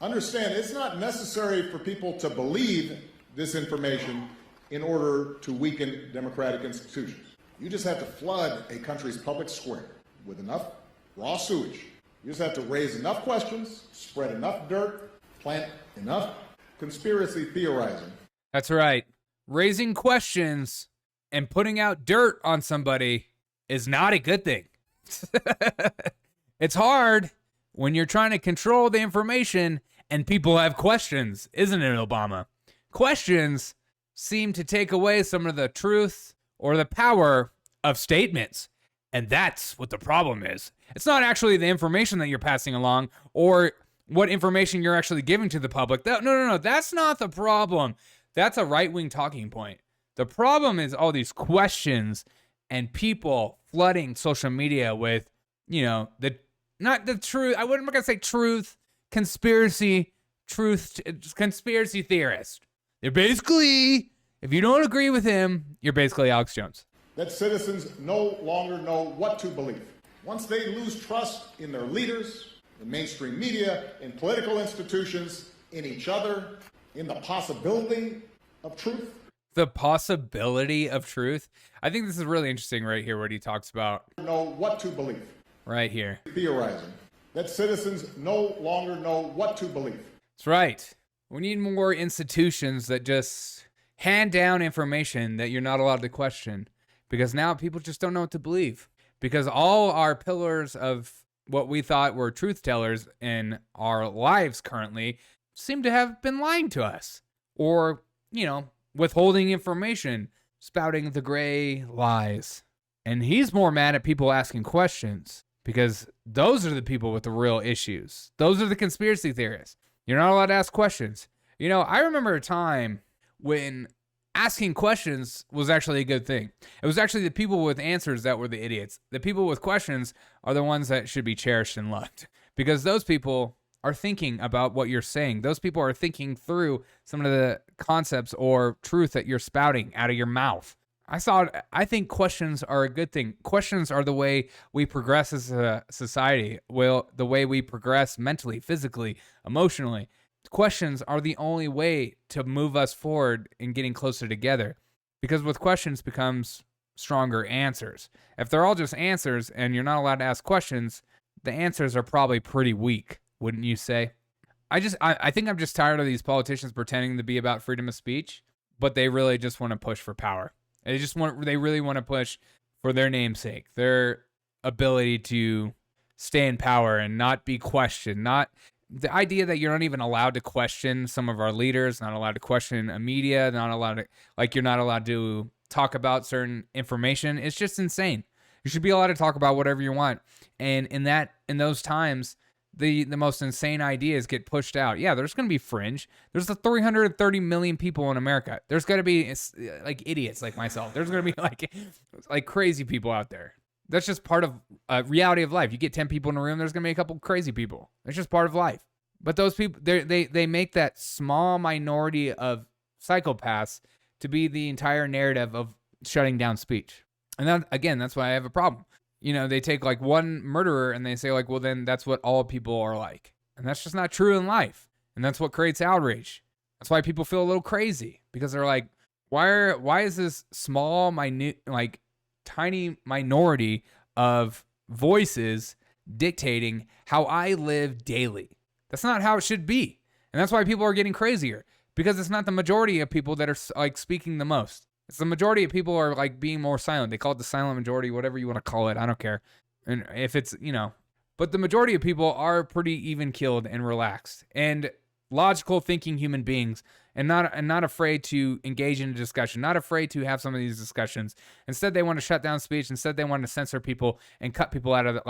Understand, it's not necessary for people to believe this information in order to weaken democratic institutions. You just have to flood a country's public square with enough raw sewage. You just have to raise enough questions, spread enough dirt, plant enough conspiracy theorizing. That's right. Raising questions and putting out dirt on somebody is not a good thing. It's hard when you're trying to control the information and people have questions, isn't it, Obama? Questions seem to take away some of the truth or the power of statements. And that's what the problem is. It's not actually the information that you're passing along or what information you're actually giving to the public. No. That's not the problem. That's a right-wing talking point. The problem is all these questions and people flooding social media with, not the truth. I wasn't going to say truth, conspiracy theorist. They're basically, if you don't agree with him, you're basically Alex Jones. That citizens no longer know what to believe. Once they lose trust in their leaders, in mainstream media, in political institutions, in each other, in the possibility of truth. The possibility of truth. I think this is really interesting right here, what he talks about. Know what to believe. Right here. Theorizing. That citizens no longer know what to believe. That's right. We need more institutions that just hand down information that you're not allowed to question. Because now people just don't know what to believe. Because all our pillars of what we thought were truth tellers in our lives currently seem to have been lying to us. Or, withholding information, spouting the gray lies. And he's more mad at people asking questions because those are the people with the real issues. Those are the conspiracy theorists. You're not allowed to ask questions. I remember a time when asking questions was actually a good thing. It was actually the people with answers that were the idiots. The people with questions are the ones that should be cherished and loved because those people are thinking about what you're saying. Those people are thinking through some of the concepts or truth that you're spouting out of your mouth. I think questions are a good thing. Questions are the way we progress as a society. Well, the way we progress mentally, physically, emotionally. Questions are the only way to move us forward in getting closer together. Because with questions becomes stronger answers. If they're all just answers and you're not allowed to ask questions, the answers are probably pretty weak, wouldn't you say? I think I'm just tired of these politicians pretending to be about freedom of speech, but they really just want to push for power. They really want to push for their namesake, their ability to stay in power and not be questioned. Not the idea that you're not even allowed to question some of our leaders, not allowed to question a media, not allowed to, you're not allowed to talk about certain information. It's just insane. You should be allowed to talk about whatever you want. And in those times, the most insane ideas get pushed out. Yeah, there's going to be fringe. There's the 330 million people in America. There's going to be idiots like myself. There's going to be like crazy people out there. That's just part of reality of life. You get 10 people in a room, there's going to be a couple crazy people. It's just part of life. But those people, they make that small minority of psychopaths to be the entire narrative of shutting down speech. And that's why I have a problem. They take one murderer and they say well, then that's what all people are like. And that's just not true in life. And that's what creates outrage. That's why people feel a little crazy because they're like, why is this small, minute, tiny minority of voices dictating how I live daily? That's not how it should be. And that's why people are getting crazier because it's not the majority of people that are speaking the most. It's the majority of people are being more silent. They call it the silent majority, whatever you want to call it. I don't care. And if it's, but the majority of people are pretty even keeled and relaxed and logical thinking human beings and not afraid to engage in a discussion, not afraid to have some of these discussions. Instead, they want to shut down speech. Instead, they want to censor people and cut people out of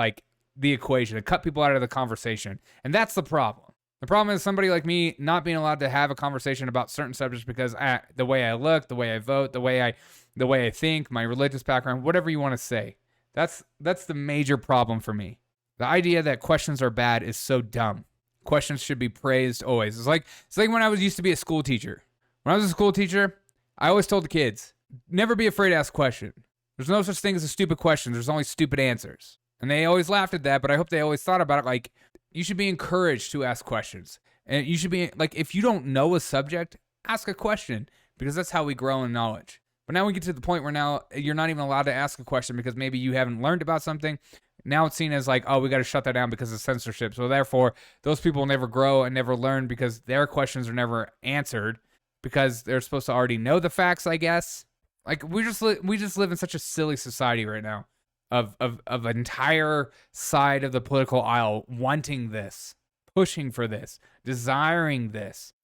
the equation and cut people out of the conversation. And that's the problem. The problem is somebody like me not being allowed to have a conversation about certain subjects because the way I look, the way I vote, the way I think, my religious background, whatever you want to say. That's the major problem for me. The idea that questions are bad is so dumb. Questions should be praised always. It's like when I used to be a school teacher. When I was a school teacher, I always told the kids, never be afraid to ask questions. There's no such thing as a stupid question. There's only stupid answers. And they always laughed at that, but I hope they always thought about it you should be encouraged to ask questions. And you should be like, if you don't know a subject, ask a question, because that's how we grow in knowledge. But now we get to the point where now you're not even allowed to ask a question because maybe you haven't learned about something. Now it's seen as like, oh, we got to shut that down because of censorship. So therefore, those people never grow and never learn because their questions are never answered because they're supposed to already know the facts, I guess. Like we just live in such a silly society right now of an entire side of the political aisle wanting this, pushing for this, desiring this.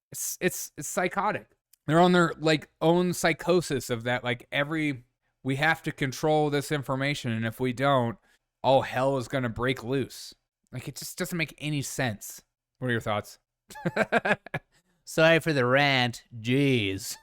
It's psychotic. They're on their like own psychosis of that, like we have to control this information, and if we don't, all hell is gonna break loose. Like it just doesn't make any sense. What are your thoughts? Sorry for the rant. Jeez.